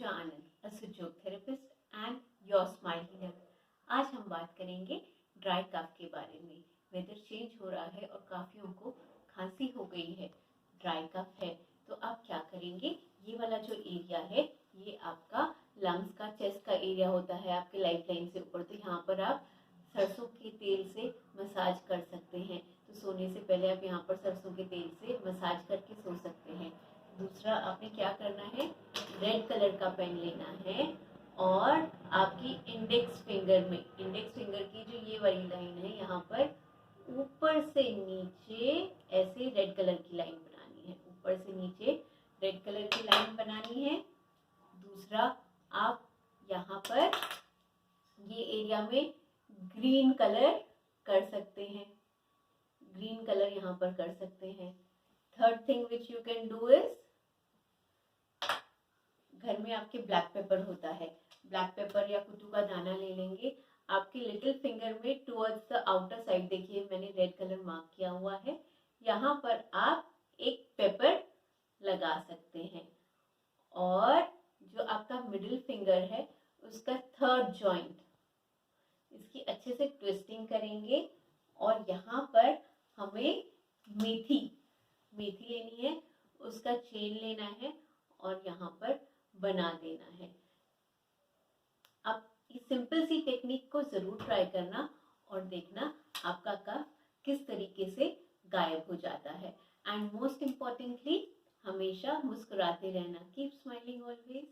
Puja Anand, a Sujok therapist and your smile healer. आज हम बात करेंगे ड्राई कफ के बारे में। वेदर चेंज हो रहा है और काफियों को खांसी हो गई है, ड्राई कफ है, तो आप क्या करेंगे? ये वाला जो एरिया है ये आपका लंग्स का, चेस्ट का एरिया होता है आपके लाइफ लाइन से ऊपर। तो यहाँ पर आप सरसों के तेल से मसाज कर सकते हैं। तो सोने से पहले आप यहाँ पर सरसों के तेल से मसाज करके सो सकते हैं। दूसरा, आपने क्या करना है, रेड कलर का पेन लेना है और आपकी इंडेक्स फिंगर की जो ये वाली लाइन है, यहाँ पर ऊपर से नीचे ऐसे रेड कलर की लाइन बनानी है। ऊपर से नीचे रेड कलर की लाइन बनानी है। दूसरा, आप यहाँ पर ये एरिया में ग्रीन कलर कर सकते हैं, ग्रीन कलर यहाँ पर कर सकते हैं। Third thing which you can do is, घर में आपके ब्लैक पेपर होता है, ब्लैक पेपर या कुट्टू का दाना ले लेंगे। आपके लिटिल फिंगर में टुवर्ड्स द आउटर साइड, देखिए मैंने रेड कलर मार्क किया हुआ है, यहाँ पर आप एक पेपर लगा सकते हैं। और जो आपका मिडिल फिंगर है उसका थर्ड जॉइंट, इसकी अच्छे से ट्विस्टिंग करेंगे और यहाँ पर हमें मेथी लेनी है, उसका चेन लेना है और यहाँ पर बना देना है। आप इस सिंपल सी टेक्निक को जरूर ट्राई करना और देखना आपका कफ किस तरीके से गायब हो जाता है। एंड मोस्ट इम्पॉर्टेंटली, हमेशा मुस्कुराते रहना। Keep smiling always.